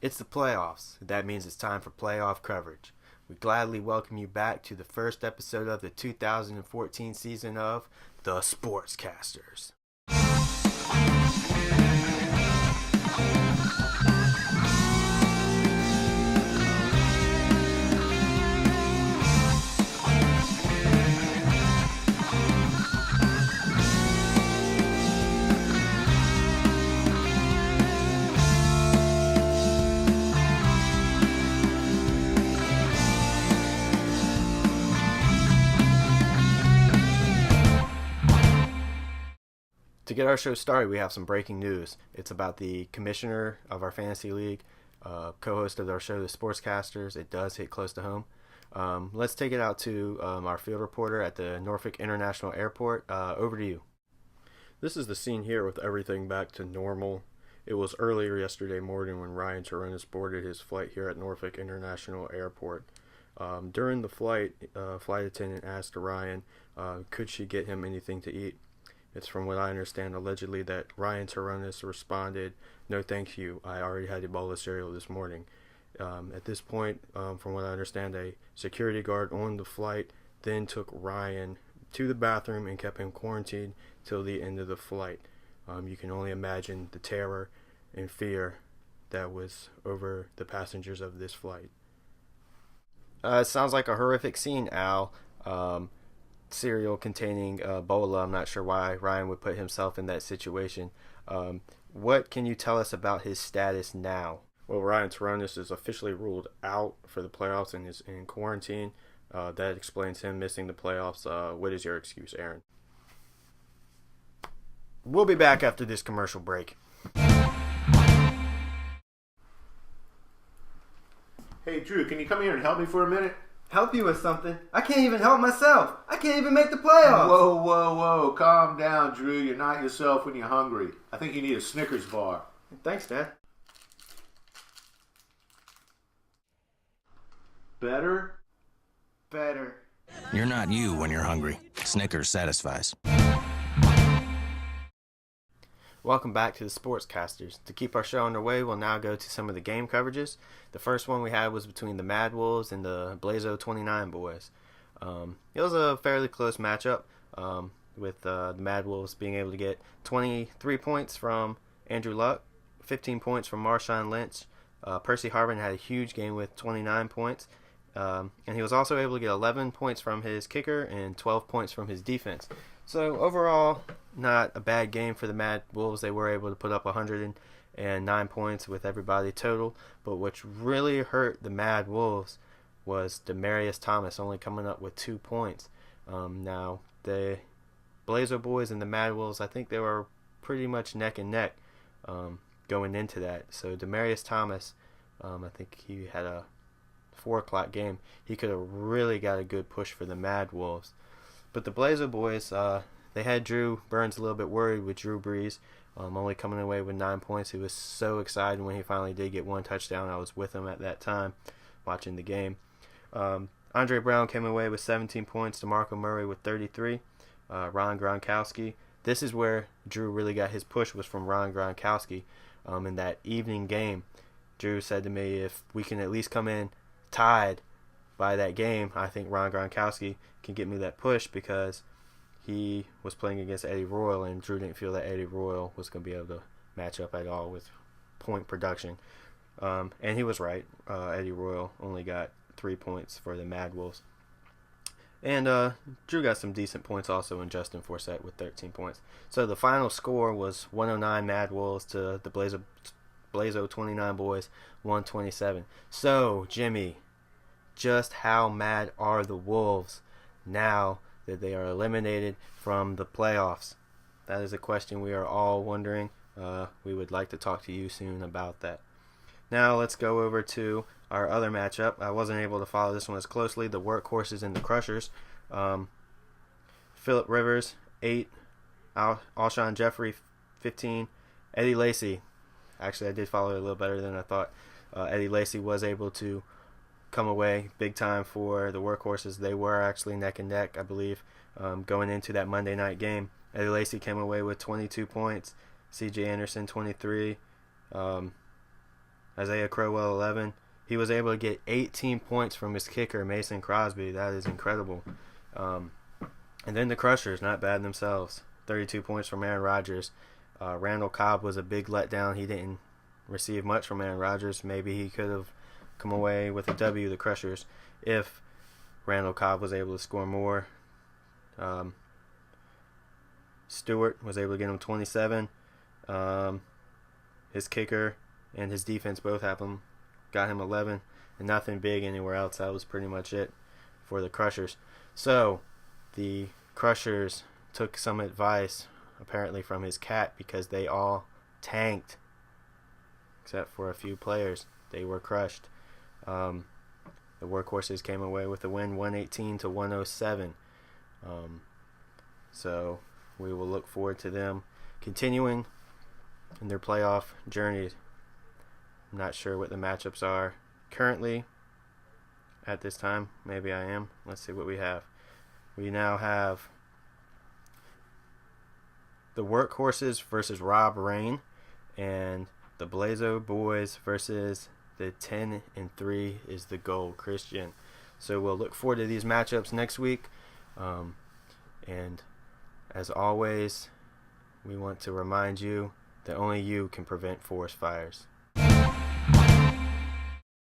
It's the playoffs. That means it's time for playoff coverage. We gladly welcome you back to the first episode of the 2014 season of the SportsCasters. To get our show started, we have some breaking news. It's about the commissioner of our fantasy league, co-host of our show, the Sportscasters. It does hit close to home. Let's take it out to our field reporter at the Norfolk International Airport. Over to you. This is the scene here with everything back to normal. It was earlier yesterday morning when Ryan Toronis boarded his flight here at Norfolk International Airport. During the flight, flight attendant asked Ryan, could she get him anything to eat? It's from what I understand allegedly that Ryan Toronis responded, "No thank you, I already had a bowl of cereal this morning." At this point, from what I understand, a security guard on the flight then took Ryan to the bathroom and kept him quarantined till the end of the flight. You can only imagine the terror and fear that was over the passengers of this flight. It sounds like a horrific scene, Al. Cereal containing Ebola. I'm not sure why Ryan would put himself in that situation. What can you tell us about his status now? Well, Ryan Toronis is officially ruled out for the playoffs and is in quarantine. That explains him missing the playoffs. What is your excuse, Aaron? We'll be back after this commercial break. Hey, Drew, can you come here and help me for a minute? Help you with something? I can't even help myself. I can't even make the playoffs. Whoa. Calm down, Drew. You're not yourself when you're hungry. I think you need a Snickers bar. Thanks, Dad. Better? Better. You're not you when you're hungry. Snickers satisfies. Welcome back to the Sportscasters. To keep our show underway, we'll now go to some of the game coverages. The first one we had was between the Mad Wolves and the Blazo 29 boys. It was a fairly close matchup, with the Mad Wolves being able to get 23 points from Andrew Luck, 15 points from Marshawn Lynch. Percy Harvin had a huge game with 29 points, and he was also able to get 11 points from his kicker and 12 points from his defense. So overall, not a bad game for the Mad Wolves. They were able to put up 109 points with everybody total. But what really hurt the Mad Wolves was Demaryius Thomas only coming up with 2 points. Now, the Blazer boys and the Mad Wolves, I think they were pretty much neck and neck going into that. So Demaryius Thomas, I think he had a 4 o'clock game. He could have really got a good push for the Mad Wolves. But the Blazer boys, they had Drew Burns a little bit worried with Drew Brees, only coming away with 9 points. He was so excited when he finally did get 1 touchdown. I was with him at that time watching the game. Andre Brown came away with 17 points. DeMarco Murray with 33. Ron Gronkowski. This is where Drew really got his push, was from Ron Gronkowski. In that evening game, Drew said to me, if we can at least come in tied by that game, I think Ron Gronkowski can get me that push, because he was playing against Eddie Royal, and Drew didn't feel that Eddie Royal was going to be able to match up at all with point production. And he was right. Eddie Royal only got 3 points for the Mad Wolves. And Drew got some decent points also in Justin Forsett with 13 points. So the final score was 109 Mad Wolves to the Blazo 29 boys, 127. So, Jimmy, just how mad are the Wolves now that they are eliminated from the playoffs? That is a question we are all wondering. We would like to talk to you soon about that. Now let's go over to our other matchup. I wasn't able to follow this one as closely. The Workhorses and the Crushers. Phillip Rivers, 8. Alshon Jeffrey, 15. Eddie Lacy. Actually, I did follow it a little better than I thought. Eddie Lacy was able to come away big time for the Workhorses. They were actually neck and neck, I believe, going into that Monday night game. Eddie Lacy came away with 22 points. C.J. Anderson, 23. Isaiah Crowell 11. He was able to get 18 points from his kicker, Mason Crosby. That is incredible. And then the Crushers, not bad themselves. 32 points from Aaron Rodgers. Randall Cobb was a big letdown. He didn't receive much from Aaron Rodgers. Maybe he could have come away with a W, the Crushers, if Randall Cobb was able to score more. Stewart was able to get him 27. His kicker and his defense both got him 11, and nothing big anywhere else. That was pretty much it for the Crushers. So the Crushers took some advice apparently from his cat, because they all tanked except for a few players. They were crushed. The Workhorses came away with the win, 118-107. So we will look forward to them continuing in their playoff journey. I'm not sure what the matchups are currently at this time. Maybe I am. Let's see what we have. We now have the Workhorses versus Rob Rain, and the Blazo Boys versus the 10-3 is the goal, Christian. So we'll look forward to these matchups next week. And as always, we want to remind you that only you can prevent forest fires.